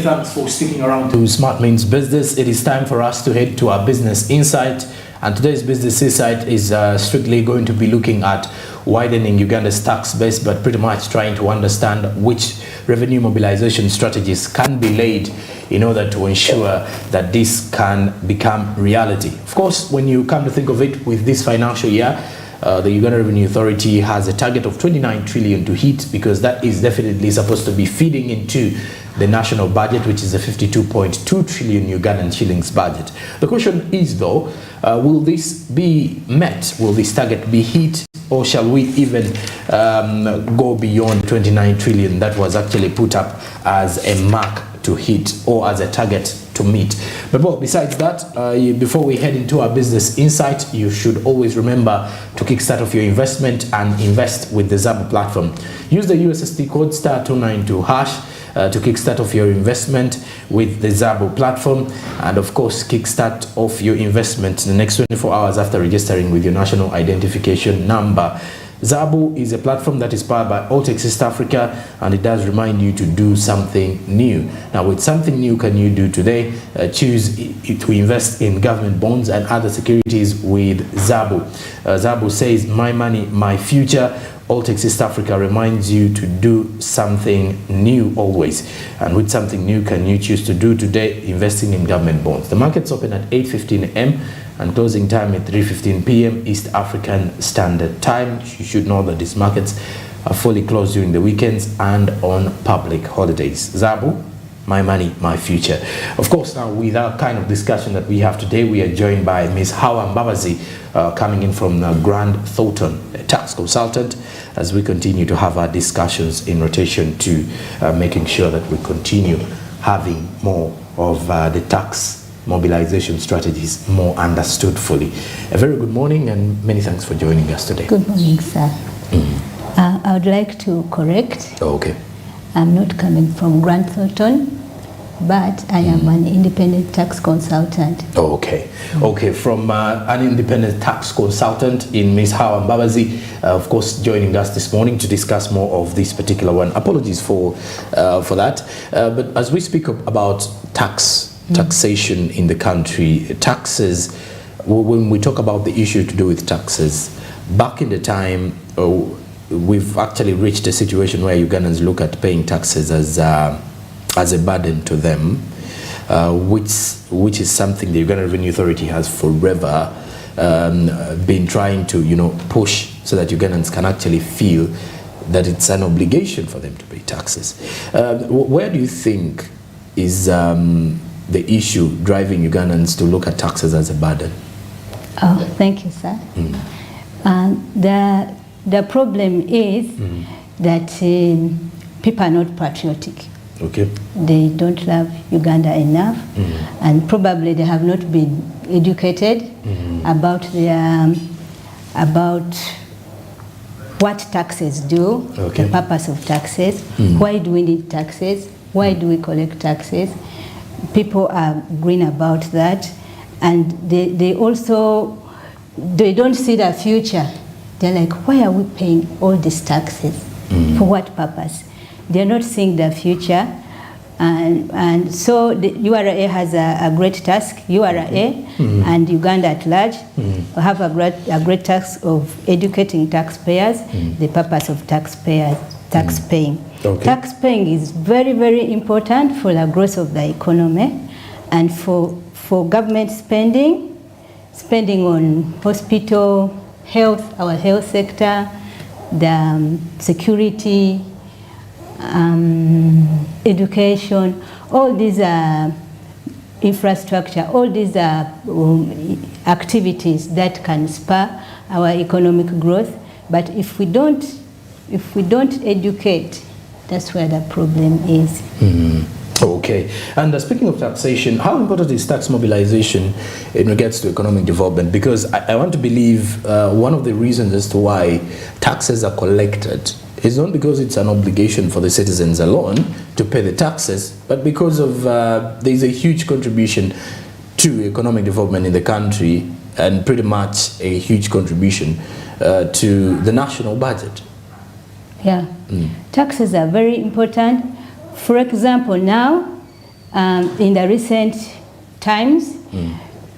Many thanks for sticking around to Smart Means Business. It is time for us to head to our business insight. And today's business insight is strictly going to be looking at widening Uganda's tax base, but pretty much trying to understand which revenue mobilization strategies can be laid in order to ensure that this can become reality. Of course, when you come to think of it, with this financial year, the Uganda Revenue Authority has a target of 29 trillion to hit, because that is definitely supposed to be feeding into the national budget, which is a 52.2 trillion Ugandan shillings budget. The question is, though, will this be met? Will this target be hit? Or shall we even go beyond 29 trillion that was actually put up as a mark to hit or as a target to meet? But well, besides that, before we head into our business insight, you should always remember to kickstart off your investment and invest with the Zabu platform. Use the USSD code *292# to kickstart off your investment with the Zabu platform, and of course kickstart off your investment in the next 24 hours after registering with your national identification number. Zabu is a platform that is powered by Altex East Africa, and it does remind you to do something new. Now, with something new can you do today? Choose to invest in government bonds and other securities with Zabu. Zabu says, my money, my future. Altex East Africa reminds you to do something new always. And with something new can you choose to do today? Investing in government bonds. The markets open at 8:15 a.m. and closing time at 3:15 p.m. East African Standard Time. You should know that these markets are fully closed during the weekends and on public holidays. Zabu, my money, my future. Of course, now with our kind of discussion that we have today, we are joined by Ms. Hawa Mbabazi, coming in from Grant Thornton, a tax consultant, as we continue to have our discussions in rotation to making sure that we continue having more of the tax mobilization strategies more understood fully. A very good morning and many thanks for joining us today. Good morning, sir. I would like to correct. Okay. I'm not coming from Grant Thornton, but I am an independent tax consultant. Okay. Okay, from an independent tax consultant in Ms. Hawa Mbabazi, of course, joining us this morning to discuss more of this particular one. Apologies for that. But as we speak about taxation in the country, taxes, when we talk about the issue to do with taxes, back in the time, we've actually reached a situation where Ugandans look at paying taxes as a burden to them, which is something the Uganda Revenue Authority has forever been trying to, push so that Ugandans can actually feel that it's an obligation for them to pay taxes. Where do you think is the issue driving Ugandans to look at taxes as a burden? Oh, thank you, sir. The problem is that people are not patriotic. Okay. They don't love Uganda enough, and probably they have not been educated about what taxes do, the purpose of taxes, why do we need taxes, why do we collect taxes. People are green about that, and they don't see the future. They're like, why are we paying all these taxes? For what purpose? They're not seeing the future. And so the URA has a great task, URA and Uganda at large have a great task of educating taxpayers, the purpose of tax paying. Okay. Tax paying is very, very important for the growth of the economy and for government spending on hospital, health, our health sector, the security, education, all these are infrastructure, all these are activities that can spur our economic growth. But if we don't educate, that's where the problem is. Okay. And speaking of taxation, how important is tax mobilization in regards to economic development? Because I want to believe one of the reasons as to why taxes are collected is not because it's an obligation for the citizens alone to pay the taxes, but because of there's a huge contribution to economic development in the country, and pretty much a huge contribution to the national budget. Yeah, taxes are very important. For example, now in the recent times,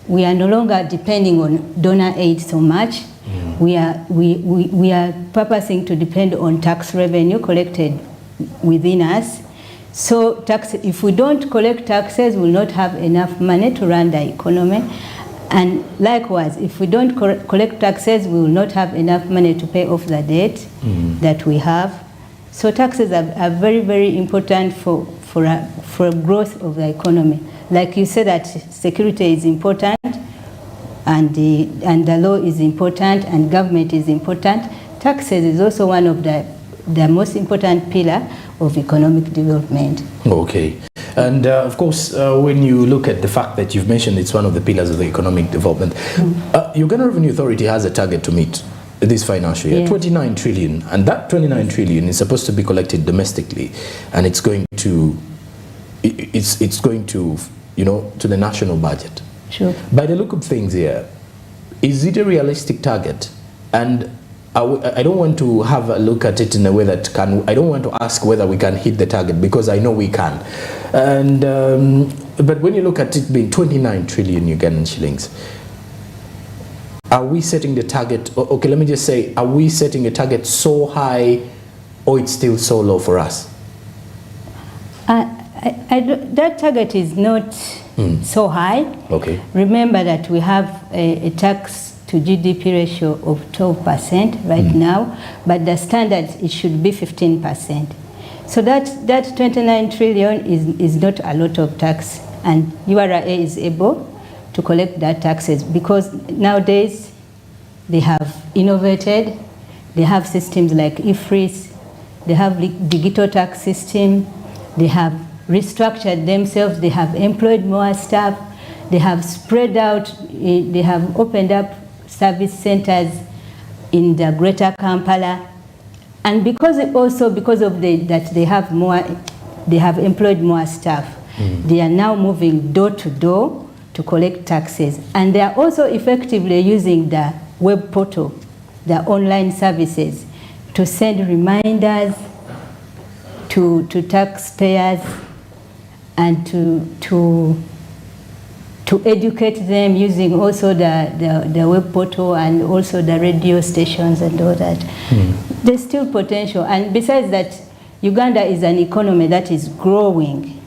we are no longer depending on donor aid so much. We are purposing to depend on tax revenue collected within us. So if we don't collect taxes, we will not have enough money to run the economy. And likewise, if we don't collect taxes, we will not have enough money to pay off the debt that we have. So taxes are very, very important for growth of the economy. Like you said, that security is important, and the law is important, and government is important. Taxes is also one of the most important pillar of economic development. Okay. And of course, when you look at the fact that you've mentioned it's one of the pillars of the economic development, Uganda Revenue Authority has a target to meet this financial year, 29 trillion, and that 29 trillion is supposed to be collected domestically, and it's going to, you know, to the national budget. Sure. By the look of things here, is it a realistic target? And I don't want to have a look at it in a way that I don't want to ask whether we can hit the target, because I know we can. And but when you look at it being 29 trillion Ugandan shillings, are we setting the target? Okay, let me just say, are we setting a target so high, or it's still so low for us? That target is not so high. Okay. Remember that we have a tax to GDP ratio of 12% right now, but the standard, it should be 15%. So that 29 trillion is not a lot of tax, and URA is able to collect that taxes, because nowadays they have innovated, they have systems like IFRIS, they have digital tax system, they have restructured themselves, they have employed more staff, they have spread out, they have opened up service centers in the greater Kampala, and because of that they have employed more staff. They are now moving door to door to collect taxes, and they are also effectively using the web portal, the online services, to send reminders to taxpayers and to educate them, using also the web portal and also the radio stations and all that. There's still potential, and besides that, Uganda is an economy that is growing.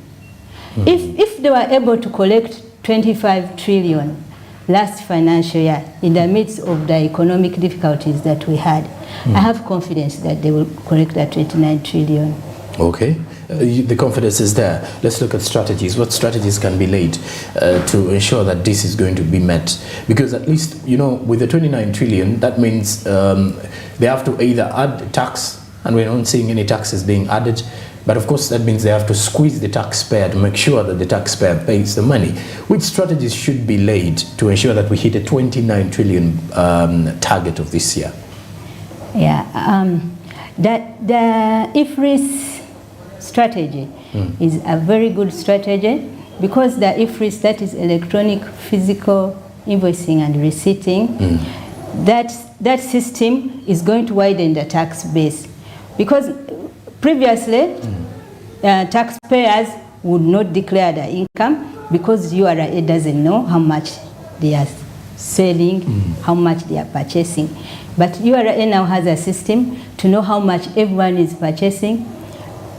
If they were able to collect 25 trillion last financial year in the midst of the economic difficulties that we had, I have confidence that they will collect that 29 trillion. Okay. The confidence is there. Let's look at strategies. What strategies can be laid to ensure that this is going to be met? Because at least, you know, with the 29 trillion, that means they have to either add tax, and we're not seeing any taxes being added, but of course that means they have to squeeze the taxpayer to make sure that the taxpayer pays the money. Which strategies should be laid to ensure that we hit a 29 trillion target of this year? Yeah, the IFRIS strategy is a very good strategy, because the IFRIS, that is electronic physical invoicing and receipting, that system is going to widen the tax base, because previously taxpayers would not declare the income because URA doesn't know how much they are selling, how much they are purchasing. But URA now has a system to know how much everyone is purchasing.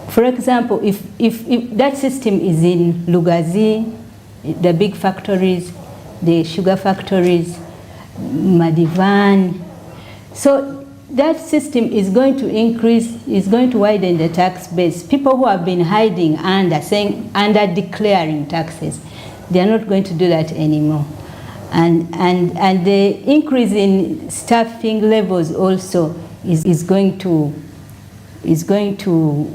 For example, if that system is in Lugazi, the big factories, the sugar factories, Madivan, so that system is going to increase, is going to widen the tax base. People who have been hiding under declaring taxes, they are not going to do that anymore. And the increase in staffing levels also is going to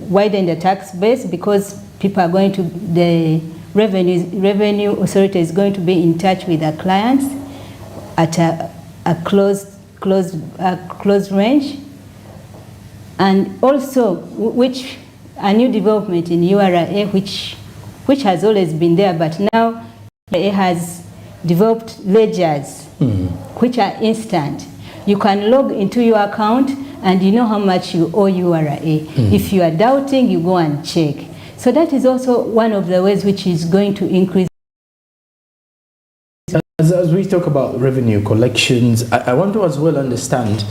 widen the tax base, because people are going to, the revenue authority is going to be in touch with their clients at a close range. And also, which a new development in URA, which has always been there, but now it has developed ledgers, which are instant. You can log into your account and you know how much you owe URA. If you are doubting, you go and check. So that is also one of the ways which is going to increase. As we talk about revenue collections, I want to as well understand,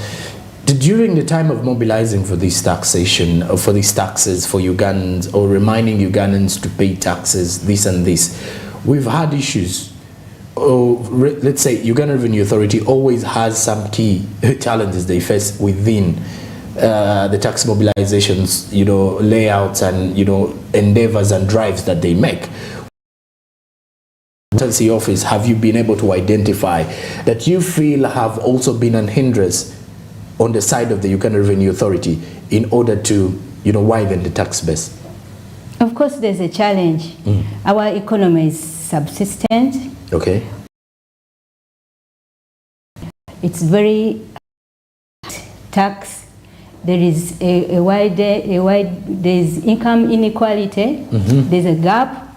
during the time of mobilizing for this taxation, or for these taxes for Ugandans, or reminding Ugandans to pay taxes, this and this, we've had issues. Let's say Uganda Revenue Authority always has some key challenges they face within the tax mobilizations, layouts and, endeavors and drives that they make. Accountancy office, have you been able to identify that you feel have also been an hindrance on the side of the Uganda Revenue Authority in order to, widen the tax base? Of course, there's a challenge. Our economy is subsistent. Okay. It's very tax. There is there's income inequality. There's a gap.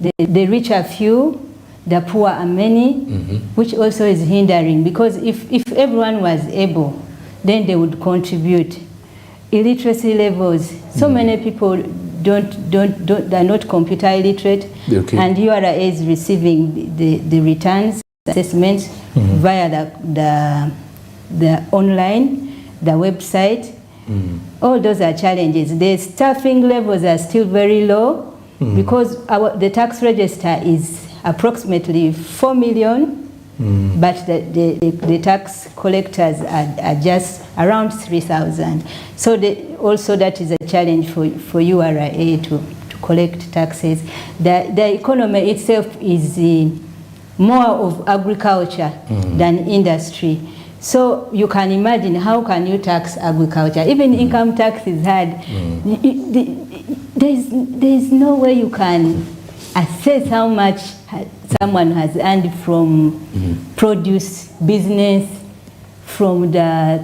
The rich are few, the poor are many, which also is hindering, because if everyone was able, then they would contribute. Illiteracy levels, so many people they're not computer illiterate, and URA is receiving the returns, assessments via the online, the website. All those are challenges. The staffing levels are still very low, because the tax register is approximately 4 million, but the tax collectors are just around 3,000. So also that is a challenge for URA to collect taxes. The economy itself is more of agriculture than industry. So you can imagine, how can you tax agriculture? Even income tax is hard. There's no way you can assess how much someone has earned from produce business, from the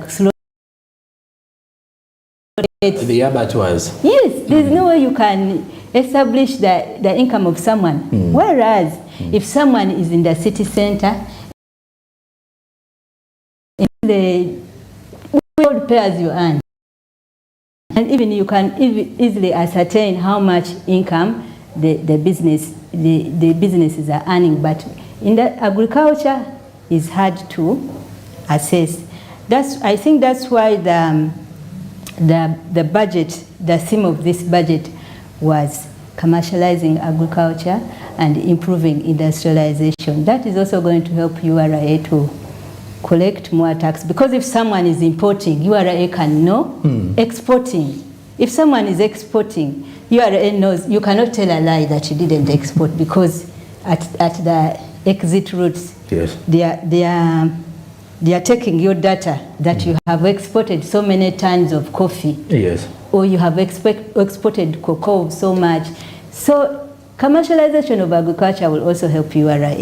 abattoirs. Yes, there's no way you can establish the income of someone. Whereas if someone is in the city center, the world pay as you earn, and even you can easily ascertain how much income the businesses are earning. But in the agriculture is hard to assess. I think that's why the budget, the theme of this budget was commercializing agriculture and improving industrialization. That is also going to help URA to collect more tax, because if someone is importing, URA can know. Exporting, if someone is exporting, URA knows. You cannot tell a lie that you didn't export, because at the exit routes, yes, they are taking your data that you have exported so many tons of coffee, yes, or you have exported cocoa so much. So commercialization of agriculture will also help URA.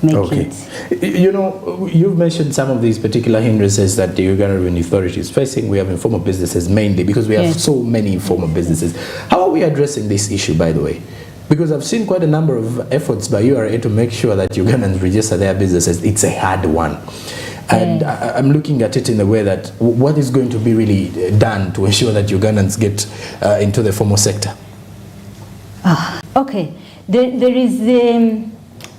It. You've mentioned some of these particular hindrances that the Uganda Revenue Authority is facing. We have informal businesses mainly, because we have so many informal businesses. How are we addressing this issue, by the way? Because I've seen quite a number of efforts by URA to make sure that Ugandans register their businesses. It's a hard one. And I'm looking at it in a way that what is going to be really done to ensure that Ugandans get into the formal sector? Okay.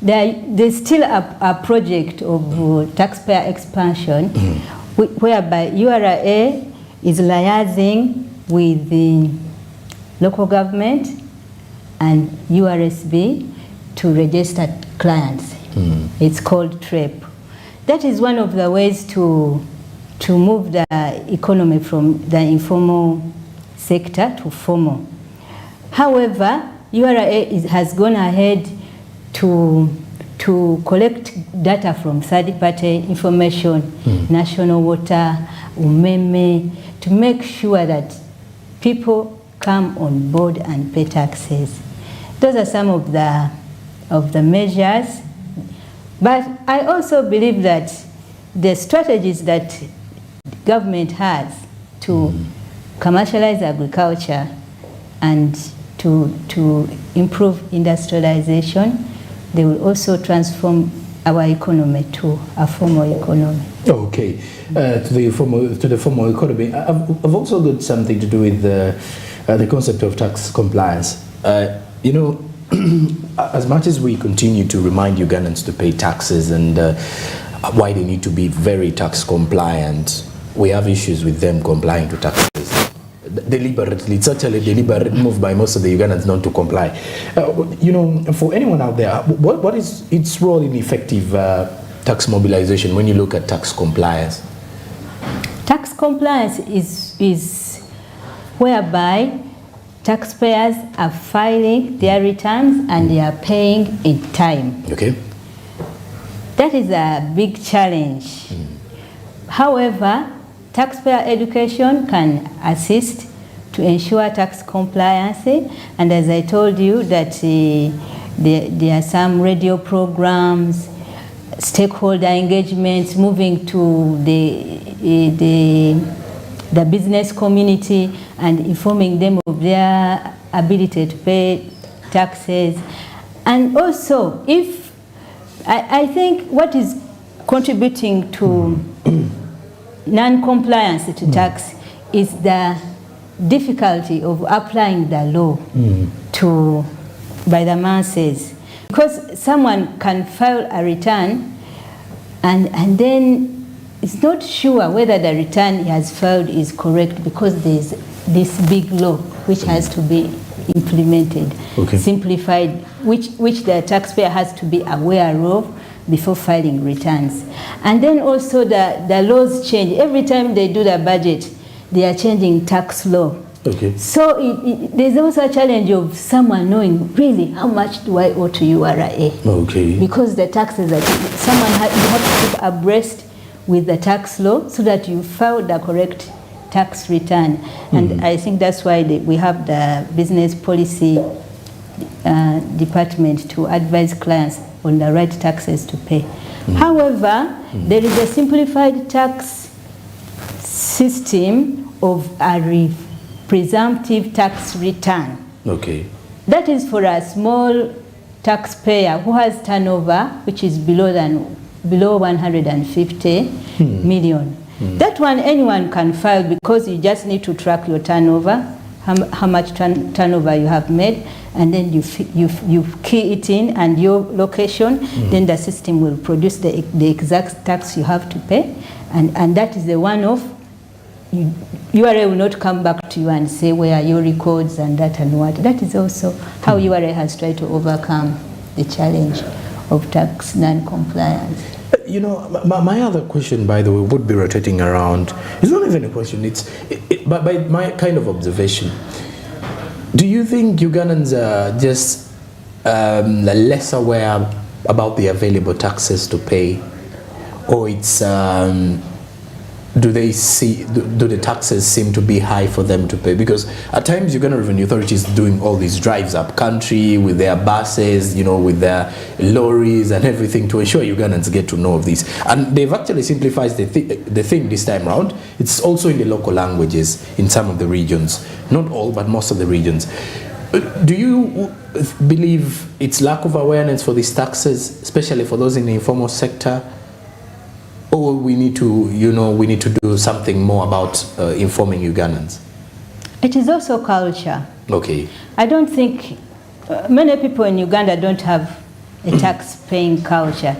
There's still a project of taxpayer expansion, whereby URA is liaising with the local government and URSB to register clients. It's called TREP. That is one of the ways to move the economy from the informal sector to formal. However, URA has gone ahead to collect data from third-party information, national water, umeme, to make sure that people come on board and pay taxes. Those are some of the measures. But I also believe that the strategies that government has to commercialize agriculture and to improve industrialization, they will also transform our economy to a formal economy. Okay, to the formal economy. I've also got something to do with the concept of tax compliance. You know, as much as we continue to remind Ugandans to pay taxes and why they need to be very tax compliant, we have issues with them complying to taxes deliberately. It's actually a deliberate move by most of the Ugandans not to comply. You know, for anyone out there, what is its role in effective tax mobilization when you look at tax compliance? Tax compliance is whereby taxpayers are filing their returns and they are paying in time. Okay. That is a big challenge. However, taxpayer education can assist to ensure tax compliance, and as I told you that there are some radio programs, stakeholder engagements, moving to the business community and informing them of their ability to pay taxes. And also, if I think what is contributing to non-compliance to tax is the difficulty of applying the law by the masses. Because someone can file a return and then it's not sure whether the return he has filed is correct because there's this big law which has to be implemented, simplified, which the taxpayer has to be aware of before filing returns. And then also the laws change. Every time they do the budget, they are changing tax law. Okay. So there's also a challenge of someone knowing really how much do I owe to URA. Okay. Because the taxes that you have to keep abreast with the tax law so that you file the correct tax return. And I think that's why we have the business policy department to advise clients on the right taxes to pay. However, there is a simplified tax system of a presumptive tax return. Okay. That is for a small taxpayer who has turnover which is below 150 million. That one anyone can file because you just need to track your turnover, how much turnover you have made, and then you key it in and your location, then the system will produce the exact tax you have to pay, and that is the one-off. URA will not come back to you and say where are your records and that and what. That is also how URA has tried to overcome the challenge of tax non-compliance. You know, my other question, by the way, would be rotating around. It's not even a question. But by my kind of observation, do you think Ugandans are just less aware about the available taxes to pay, or it's do the taxes seem to be high for them to pay? Because at times Uganda Revenue Authority is doing all these drives up country with their buses, you know, with their lorries and everything to ensure Ugandans get to know of this. And they've actually simplified the thing this time around. It's also in the local languages in some of the regions. Not all, but most of the regions. Do you believe it's lack of awareness for these taxes, especially for those in the informal sector? Or we need to, we need to do something more about informing Ugandans? It is also culture. Okay. I don't think many people in Uganda don't have a tax-paying culture.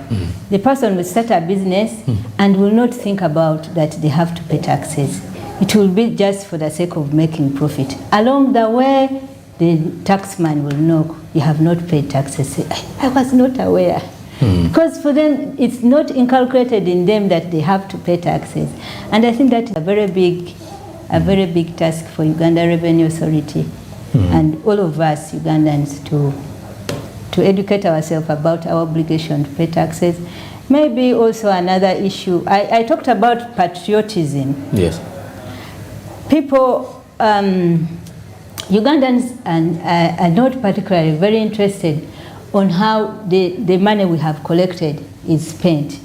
The person will start a business and will not think about that they have to pay taxes. It will be just for the sake of making profit. Along the way, the taxman will know you have not paid taxes. Say, I was not aware. Because for them, it's not inculcated in them that they have to pay taxes. And I think that is a very big task for Uganda Revenue Authority and all of us Ugandans to educate ourselves about our obligation to pay taxes. Maybe also another issue, I talked about patriotism. Yes. People, Ugandans are not particularly very interested on how the money we have collected is spent.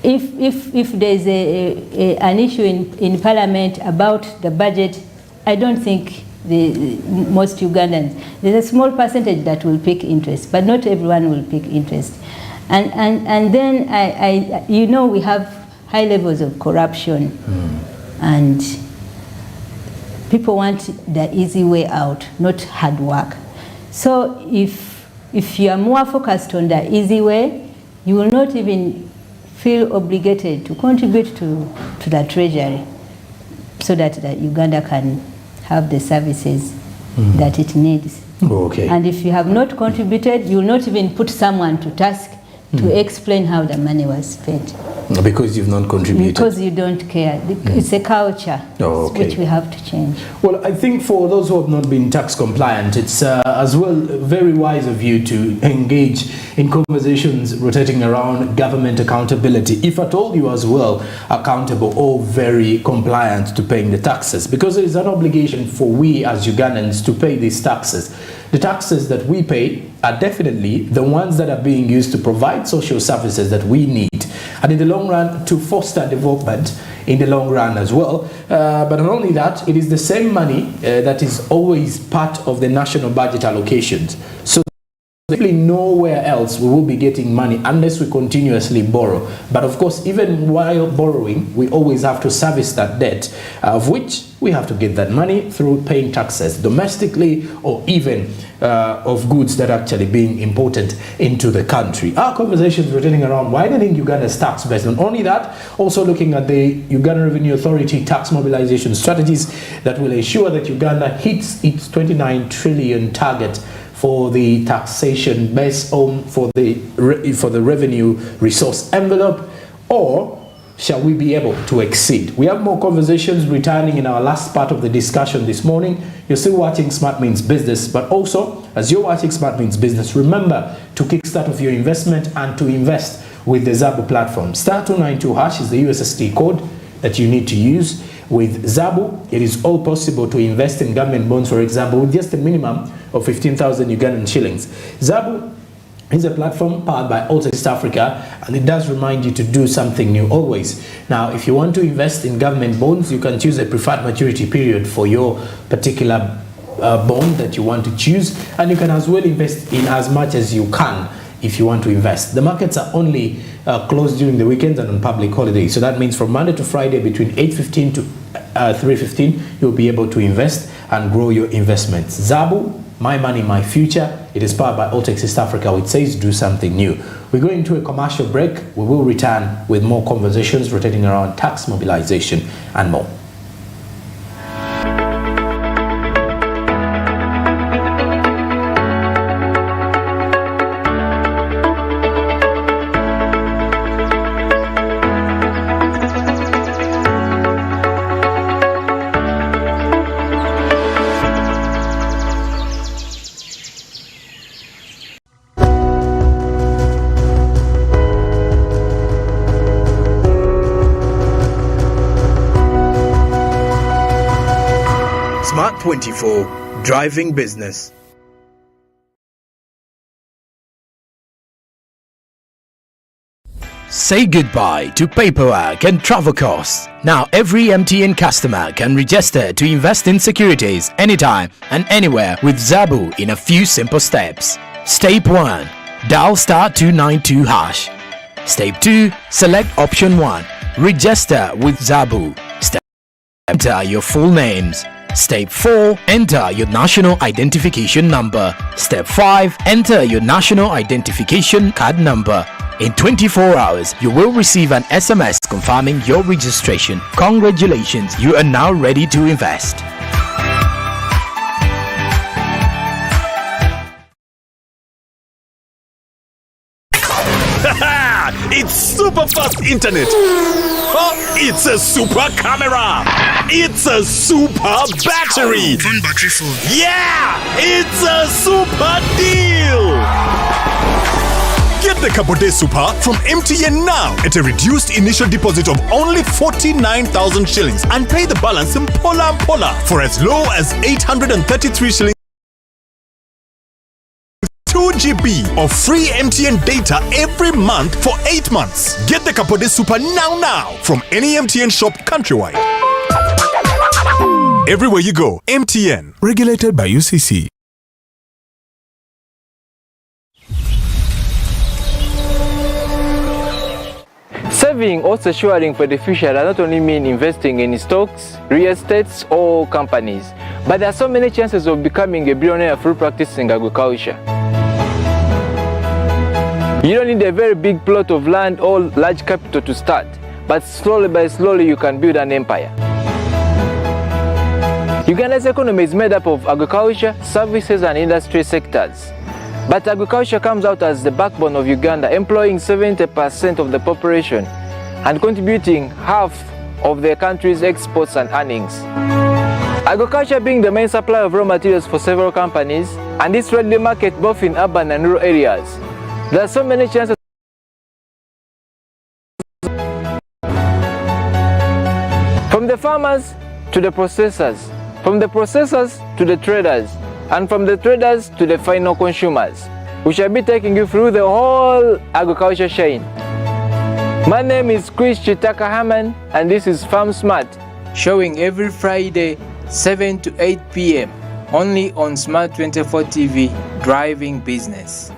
If there's an issue in Parliament about the budget, I don't think most Ugandans, there's a small percentage that will pick interest, but not everyone will pick interest. And then we have high levels of corruption, and People want the easy way out, not hard work. So if you are more focused on the easy way, you will not even feel obligated to contribute to the treasury, so that Uganda can have the services that it needs. Okay. And if you have not contributed, you will not even put someone to task to explain how the money was spent. Because you've not contributed. Because you don't care. It's a culture which we have to change. Well, I think for those who have not been tax compliant, it's as well very wise of you to engage in conversations rotating around government accountability. If at all you as well accountable or very compliant to paying the taxes, because there is an obligation for we as Ugandans to pay these taxes. The taxes that we pay are definitely the ones that are being used to provide social services that we need, and in the long run to foster development in the long run as well. But not only that, it is the same money that is always part of the national budget allocations. So simply nowhere else we will be getting money unless we continuously borrow. But of course, even while borrowing, we always have to service that debt, of which we have to get that money through paying taxes domestically, or even of goods that are actually being imported into the country. Our conversations rotating around widening Uganda's tax base. Not only that, also looking at the Uganda Revenue Authority tax mobilization strategies that will ensure that Uganda hits its 29 trillion target for the taxation based on for the revenue resource envelope, or shall we be able to exceed? We have more conversations returning in our last part of the discussion this morning. You're still watching Smart Means Business, but also as you're watching Smart Means Business, remember to kickstart off your investment and to invest with the Zabu platform. *292# is the USSD code that you need to use. With Zabu, it is all possible to invest in government bonds, for example, with just a minimum of 15,000 Ugandan shillings. Zabu is a platform powered by Alt East Africa, and it does remind you to do something new always. Now, if you want to invest in government bonds, you can choose a preferred maturity period for your particular bond that you want to choose, and you can as well invest in as much as you can if you want to invest. The markets are only closed during the weekends and on public holidays. So that means from Monday to Friday between 8:15 to 3:15, you'll be able to invest and grow your investments. Zabu, my money, my future. It is powered by Alt East Africa, which says do something new. We're going to a commercial break. We will return with more conversations rotating around tax mobilization and more. Smart 24, driving business. Say goodbye to paperwork and travel costs. Now every MTN customer can register to invest in securities anytime and anywhere with Zabu in a few simple steps. Step 1. Dial *292#. Step 2. Select option 1. Register with Zabu. Step 3. Enter your full names. Step 4. Enter your national identification number. Step 5. Enter your national identification card number. In 24 hours, you will receive an SMS confirming your registration. Congratulations, you are now ready to invest. It's super fast internet. Oh, it's a super camera. It's a super battery. Phone battery full. Yeah, it's a super deal. Get the Kabode Super from MTN now at a reduced initial deposit of only 49,000 shillings and pay the balance in Pola for as low as 833 shillings. 2 GB of free MTN data every month for 8 months. Get the Kabode Super now from any MTN shop countrywide. Everywhere you go, MTN, regulated by UCC. Saving or securing for the future does not only mean investing in stocks, real estates, or companies, but there are so many chances of becoming a billionaire through practicing agriculture. You don't need a very big plot of land or large capital to start, but slowly by slowly you can build an empire. Uganda's economy is made up of agriculture, services, and industry sectors. But agriculture comes out as the backbone of Uganda, employing 70% of the population and contributing half of the country's exports and earnings. Agriculture being the main supplier of raw materials for several companies, and it's readily marketed both in urban and rural areas. There are so many chances from the farmers to the processors, from the processors to the traders, and from the traders to the final consumers. We shall be taking you through the whole agriculture chain. My name is Chris Chitaka Haman, and this is Farm Smart, showing every Friday 7 to 8 p.m. only on Smart 24 TV, driving business.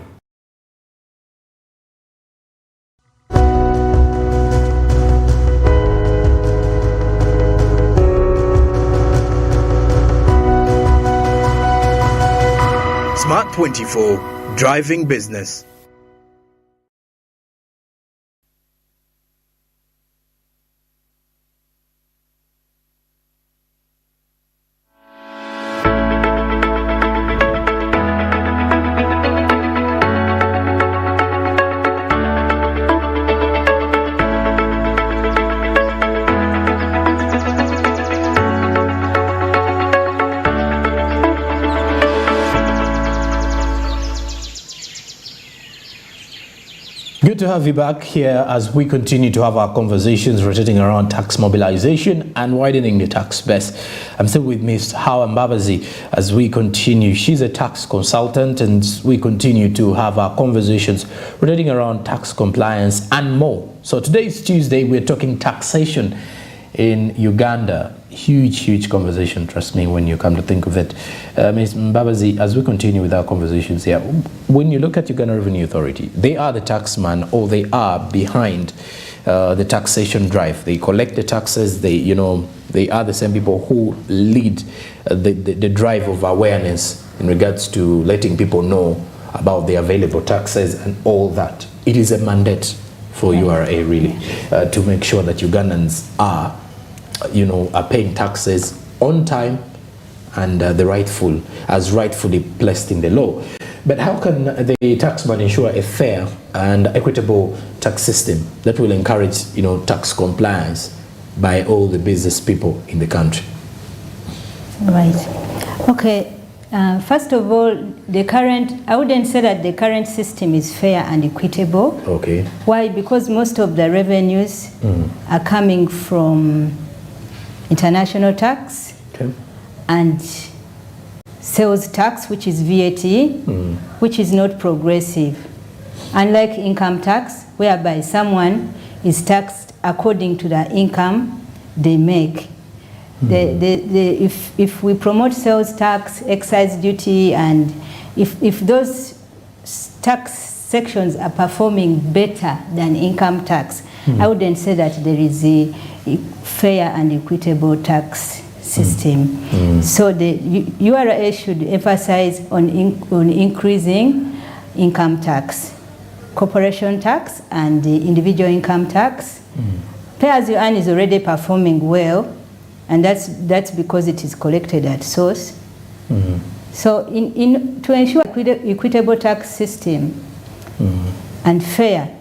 Smart 24, driving business. Good to have you back here as we continue to have our conversations rotating around tax mobilization and widening the tax base. I'm still with Ms. Hawa Mbabazi as we continue. She's a tax consultant, and we continue to have our conversations rotating around tax compliance and more. So today is Tuesday. We're talking taxation in Uganda. Huge conversation, trust me, when you come to think of it. Ms. Mbabazi, as we continue with our conversations here, when you look at Uganda Revenue Authority, they are the taxman, or they are behind the taxation drive. They collect the taxes. They are the same people who lead the drive of awareness in regards to letting people know about the available taxes and all that. It is a mandate for URA really to make sure that Ugandans are paying taxes on time and rightfully placed in the law. But how can the taxman ensure a fair and equitable tax system that will encourage, tax compliance by all the business people in the country? Right. Okay. First of all, I wouldn't say that the current system is fair and equitable. Okay. Why? Because most of the revenues are coming from international tax, okay, and sales tax, which is VAT, which is not progressive. Unlike income tax, whereby someone is taxed according to the income they make. If we promote sales tax, excise duty, and if those tax sections are performing better than income tax, I wouldn't say that there is a fair and equitable tax system. So the URA should emphasize on increasing income tax, corporation tax, and the individual income tax. Pay as you earn is already performing well, and that's because it is collected at source. So to ensure equitable tax system and fair,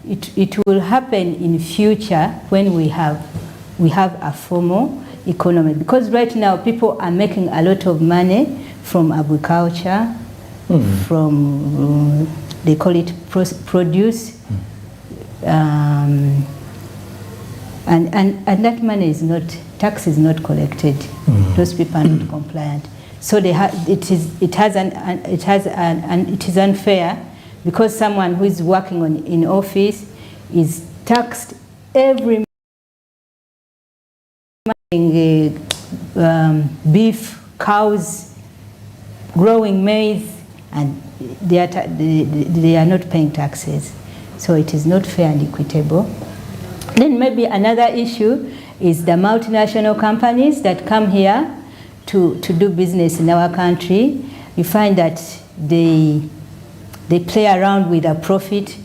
it will happen in future when we have a formal economy, because right now people are making a lot of money from agriculture, from they call it produce, and that money is not, tax is not collected. Those people are not compliant. So it is unfair, because someone who is working in office is taxed every beef, cows, growing maize, and they are not paying taxes. So it is not fair and equitable. Then maybe another issue is the multinational companies that come here to do business in our country. You find that they play around with a profit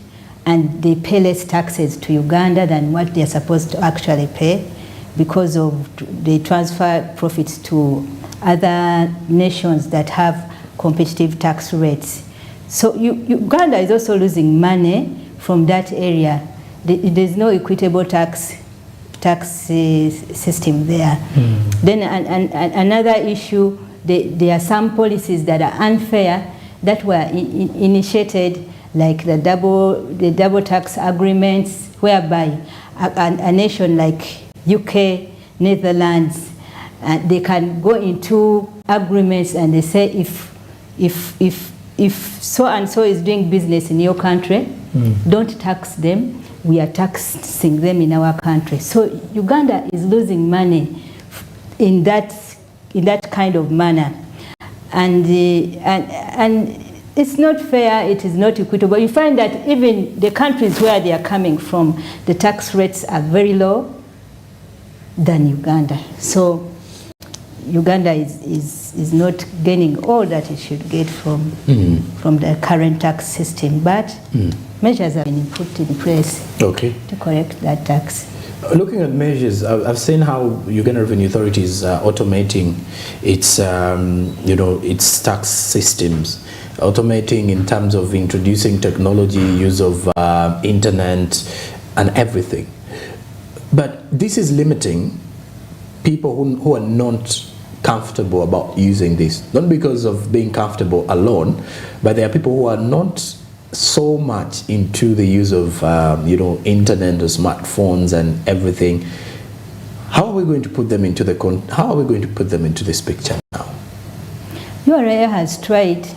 and they pay less taxes to Uganda than what they're supposed to actually pay, because of they transfer profits to other nations that have competitive tax rates. So Uganda is also losing money from that area. There's no equitable tax system there. Then another issue, there are some policies that are unfair that were initiated, like the double tax agreements, whereby a nation like UK, Netherlands, they can go into agreements and they say if so and so is doing business in your country, don't tax them. We are taxing them in our country. So Uganda is losing money in that kind of manner, and it's not fair. It is not equitable. You find that even the countries where they are coming from, the tax rates are very low than Uganda. So Uganda is not gaining all that it should get from the current tax system, but measures have been put in place to correct that tax. Looking at measures, I've seen how Uganda Revenue Authority is automating its, its tax systems, automating in terms of introducing technology, use of internet, and everything. But this is limiting people who are not comfortable about using this, not because of being comfortable alone, but there are people who are not so much into the use of internet or smartphones and everything. How are we going to put them into this picture now? URA has tried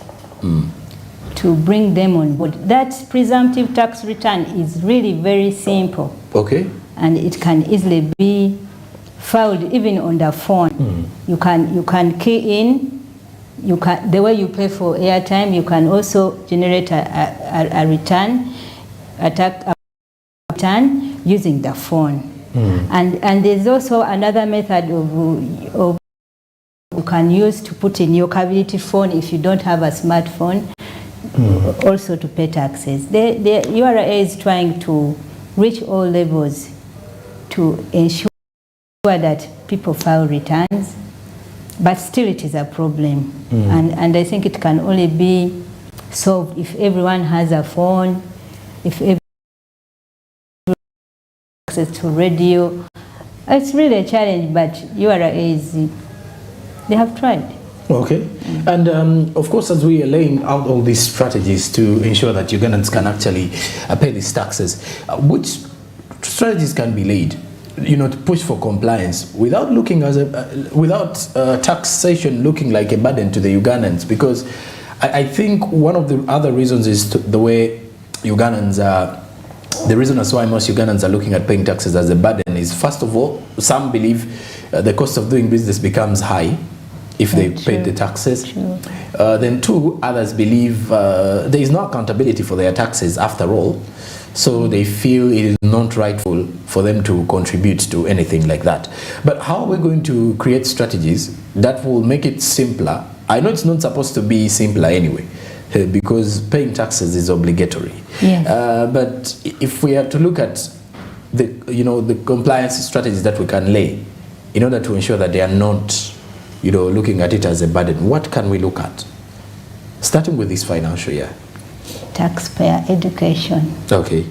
to bring them on board. That presumptive tax return is really very simple. Okay. And it can easily be filed even on the phone. You can key in. The way you pay for airtime, you can also generate a return, a return using the phone. And there's also another method of you can use to put in your Cavity phone if you don't have a smartphone, also to pay taxes. The URA is trying to reach all levels to ensure that people file returns, but still it is a problem. And I think it can only be solved if everyone has a phone, if everyone has access to radio. It's really a challenge, but URA they have tried. Okay. And of course, as we are laying out all these strategies to ensure that Ugandans can actually pay these taxes, which strategies can be laid, to push for compliance without looking without taxation looking like a burden to the Ugandans? Because I think one of the other reasons is the way Ugandans are. The reason as why most Ugandans are looking at paying taxes as a burden is, first of all, some believe the cost of doing business becomes high if they pay the taxes. Then two, others believe there is no accountability for their taxes after all. So they feel it is not rightful for them to contribute to anything like that. But how are we going to create strategies that will make it simpler? I know it's not supposed to be simpler anyway, because paying taxes is obligatory. Yes. But if we are to look at the compliance strategies that we can lay in order to ensure that they are not looking at it as a burden, what can we look at? Starting with this financial year. Taxpayer education. Okay.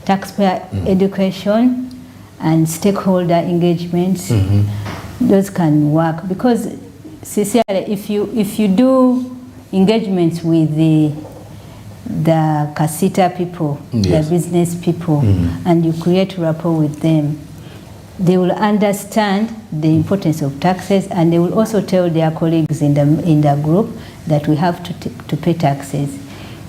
Taxpayer education and stakeholder engagements. Those can work, because sincerely, if you do engagements with the Kasita people, the business people, and you create rapport with them, they will understand the importance of taxes, and they will also tell their colleagues in the group that we have to pay taxes.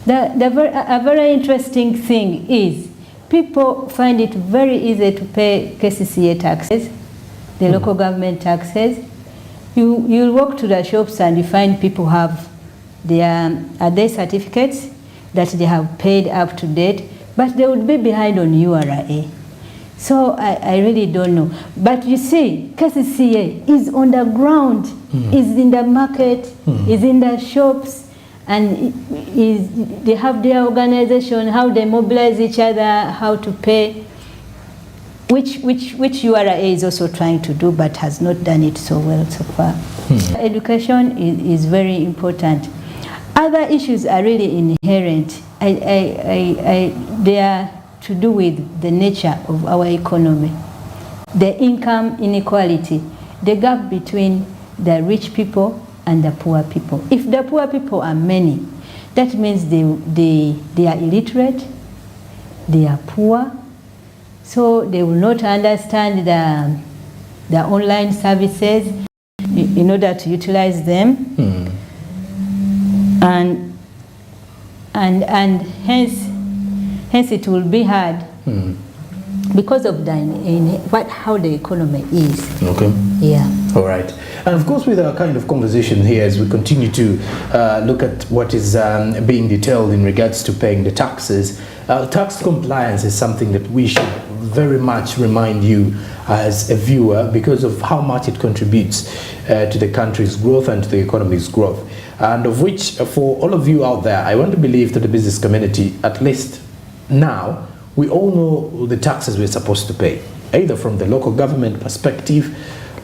A very interesting thing is people find it very easy to pay KCCA taxes, the local government taxes. You'll walk to the shops and you find people have their certificates that they have paid up to date, but they would be behind on URA. So I really don't know. But you see, KCCA is on the ground, is in the market, is in the shops, and they have their organization, how they mobilize each other, how to pay, which URA is also trying to do, but has not done it so well so far. Education is very important. Other issues are really inherent. They are to do with the nature of our economy, the income inequality, the gap between the rich people and the poor people. If the poor people are many, that means they are illiterate, they are poor, so they will not understand the online services in order to utilize them, and hence it will be hard because of how the economy is. Okay. Yeah. All right. And of course, with our kind of conversation here, as we continue to look at what is being detailed in regards to paying the taxes, tax compliance is something that we should very much remind you as a viewer, because of how much it contributes to the country's growth and to the economy's growth. And of which, for all of you out there, I want to believe that the business community, at least now, we all know the taxes we're supposed to pay, either from the local government perspective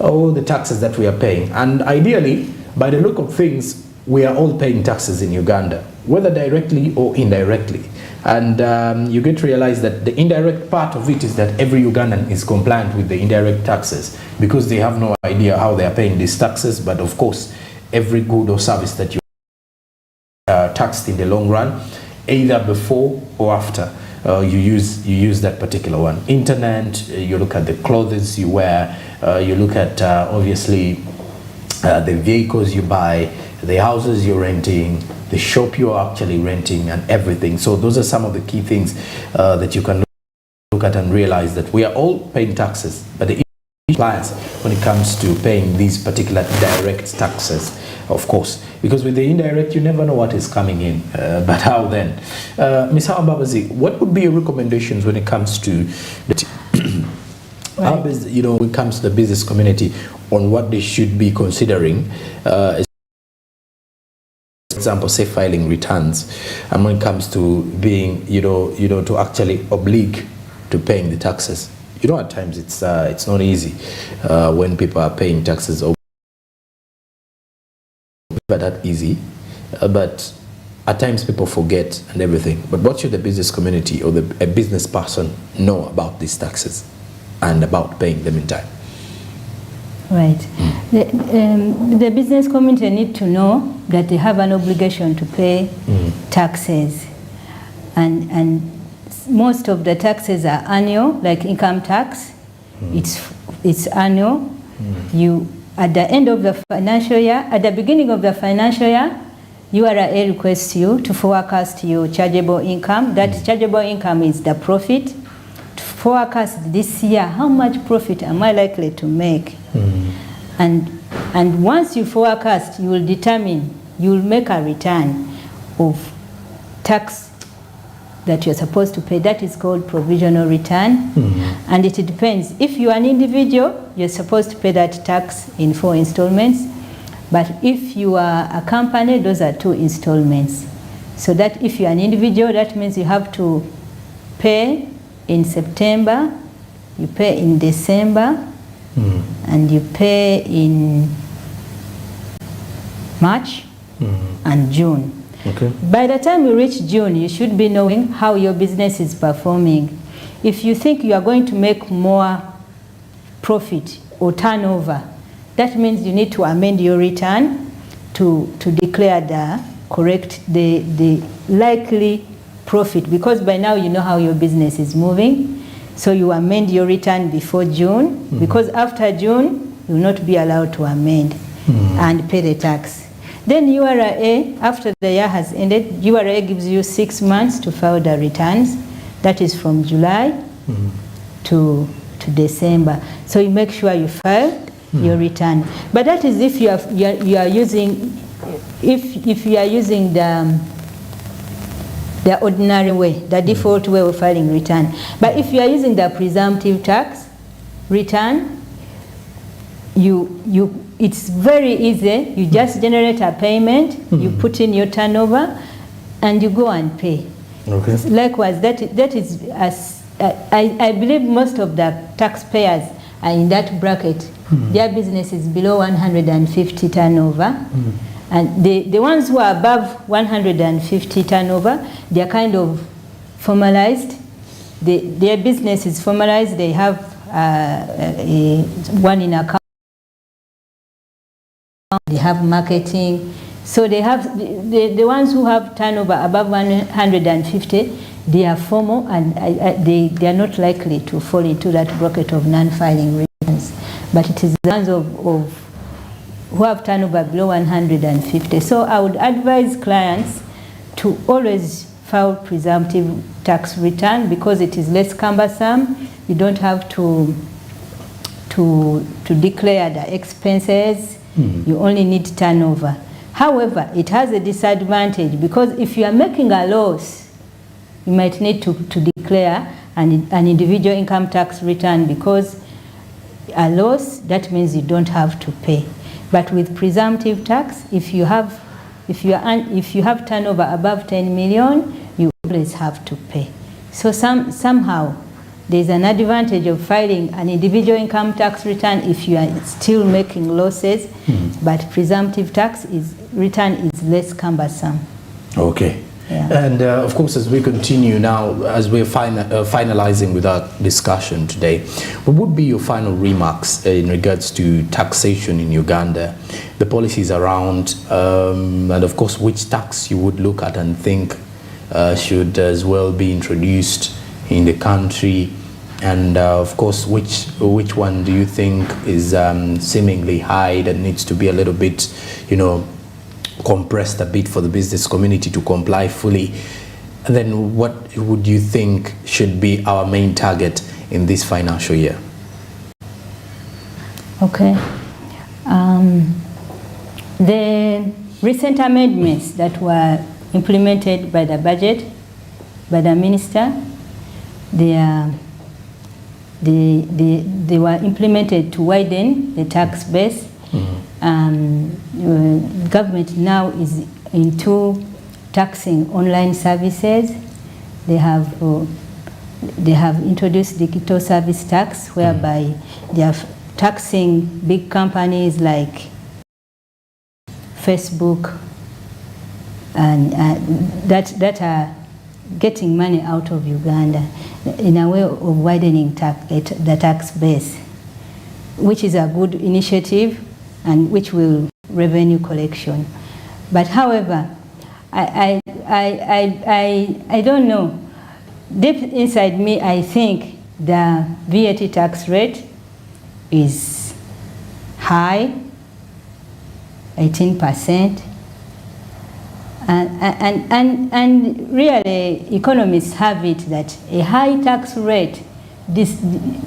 or the taxes that we are paying. And ideally, by the look of things, we are all paying taxes in Uganda, whether directly or indirectly. And you get to realize that the indirect part of it is that every Ugandan is compliant with the indirect taxes, because they have no idea how they are paying these taxes. But of course, every good or service that you are taxed in the long run, either before or after, you use that particular one. Internet, you look at the clothes you wear, you look at obviously the vehicles you buy, the houses you're renting, the shop you're actually renting, and everything. So those are some of the key things that you can look at and realize that we are all paying taxes, but the compliance when it comes to paying these particular direct taxes, of course, because with the indirect you never know what is coming in. But how then? Ms. Mbabazi, what would be your recommendations when it comes to the when it comes to the business community on what they should be considering? For example, say filing returns, and when it comes to being, to actually oblige to paying the taxes. At times it's not easy when people are paying taxes. But that easy, but at times people forget and everything. But what should the business community or a business person know about these taxes and about paying them in time? Right. The business community need to know that they have an obligation to pay taxes, and most of the taxes are annual, like income tax. It's annual. You at the end of the financial year, at the beginning of the financial year, URA requests you to forecast your chargeable income. That chargeable income is the profit. To forecast this year, how much profit am I likely to make? And once you forecast, you will determine, you will make a return of tax that you're supposed to pay. That is called provisional return. And it depends. If you are an individual, you're supposed to pay that tax in 4 installments. But if you are a company, those are 2 installments. So that if you're an individual, that means you have to pay in September, you pay in December, and you pay in March and June. Okay. By the time you reach June, you should be knowing how your business is performing. If you think you are going to make more profit or turnover, that means you need to amend your return to declare the correct, the likely profit, because by now you know how your business is moving. So you amend your return before June, because after June, you will not be allowed to amend and pay the tax. Then URA, after the year has ended, URA gives you 6 months to file the returns. That is from July to December. So you make sure you file your return. But that is if you are using, if you are using the ordinary way, the default way of filing return. But if you are using the presumptive tax return, it's very easy. You just generate a payment, you put in your turnover, and you go and pay. Okay. Likewise, that is, I believe most of the taxpayers are in that bracket. Their business is below 150 turnover. And the ones who are above 150 turnover, they are kind of formalized. Their business is formalized. They have one in account. They have marketing. So they have the ones who have turnover above 150. They are formal, and they are not likely to fall into that bracket of non-filing returns. But it is the ones who have turnover below 150. So I would advise clients to always file presumptive tax return because it is less cumbersome. You don't have to declare the expenses. You only need turnover. However, it has a disadvantage because if you are making a loss, you might need to declare an individual income tax return because a loss, that means you don't have to pay. But with presumptive tax, if you have turnover above 10 million, you always have to pay. So somehow there's an advantage of filing an individual income tax return if you are still making losses, but presumptive tax return is less cumbersome. Okay. Yeah. And of course, as we continue now, as we're finalizing with our discussion today, what would be your final remarks in regards to taxation in Uganda, the policies around, and of course, which tax you would look at and think should as well be introduced in the country, and of course, which one do you think is seemingly high that needs to be a little bit, compressed a bit for the business community to comply fully? And then what would you think should be our main target in this financial year? Okay. The recent amendments that were implemented by the budget, by the minister, they were implemented to widen the tax base. Government now is into taxing online services. They have introduced digital service tax, whereby they are taxing big companies like Facebook and that are getting money out of Uganda in a way of widening the tax base, which is a good initiative and which will revenue collection. But however, I don't know. Deep inside me, I think the VAT tax rate is high, 18%. And really, economists have it that a high tax rate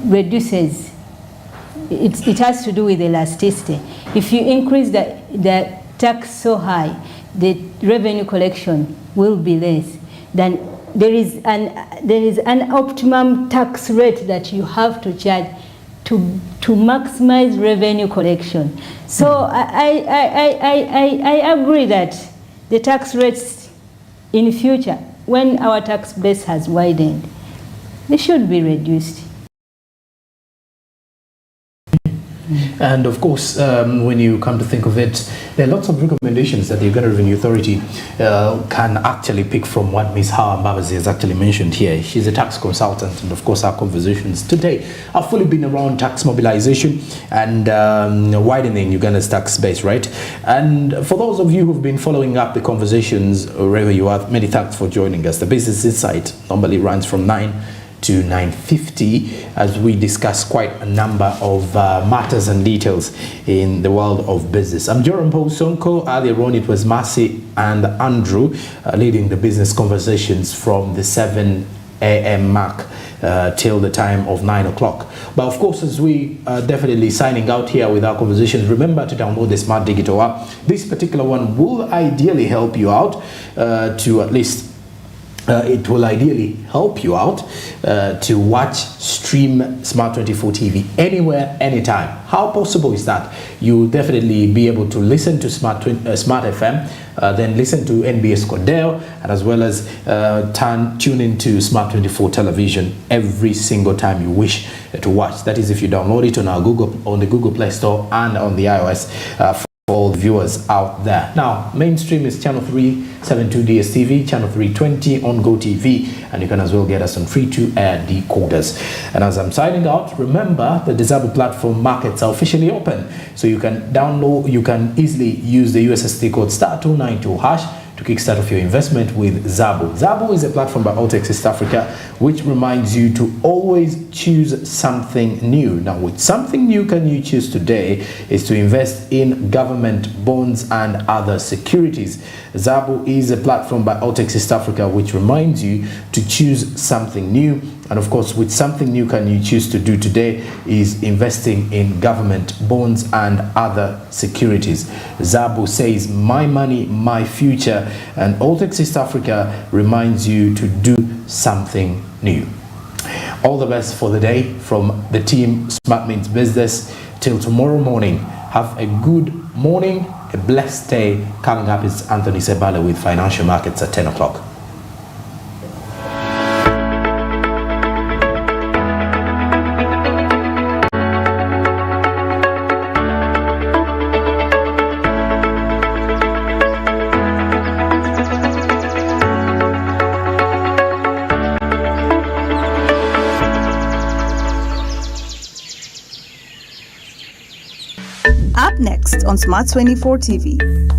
reduces. It has to do with elasticity. If you increase the tax so high, the revenue collection will be less. Then there is an optimum tax rate that you have to charge to maximize revenue collection. So I agree that the tax rates in future, when our tax base has widened, they should be reduced. And of course, when you come to think of it, there are lots of recommendations that the Uganda Revenue Authority can actually pick from what Ms. Hawa Mbabazi has actually mentioned here. She's a tax consultant, and of course our conversations today have fully been around tax mobilization and widening Uganda's tax base, right? And for those of you who've been following up the conversations wherever you are, many thanks for joining us. The Business Insight normally runs from 9 to 9:50 as we discuss quite a number of matters and details in the world of business. I'm Joram Paul Sonko. Earlier on it was Mercy and Andrew leading the business conversations from the 7 a.m. mark till the time of 9 o'clock. But of course, as we are definitely signing out here with our conversations, remember to download the Smart Digital app. This particular one will ideally help you out to at least it will ideally help you out to watch, stream Smart 24 TV anywhere, anytime. How possible is that? You'll definitely be able to listen to Smart FM, then listen to NBS Collet, and as well as tune into Smart 24 television every single time you wish to watch. That is if you download it on the Google Play Store and on the iOS for all the viewers out there. Now, mainstream is channel 372 DSTV, channel 320 on GOTV, and you can as well get us on free-to-air decoders. And as I'm signing out, remember the Zabu platform markets are officially open, so you can easily use the USSD code *292# to kickstart off your investment with Zabu. Zabu is a platform by Altex East Africa which reminds you to always choose something new. Now, with something new can you choose today is to invest in government bonds and other securities. Zabu is a platform by Altex East Africa which reminds you to choose something new. And of course, with something new can you choose to do today is investing in government bonds and other securities. Zabu says, my money, my future, and Altex East Africa reminds you to do something new. All the best for the day from the team Smart Means Business. Till tomorrow morning, have a good morning, a blessed day. Coming up is Anthony Sebale with Financial Markets at 10 o'clock. Up next on Smart 24 TV.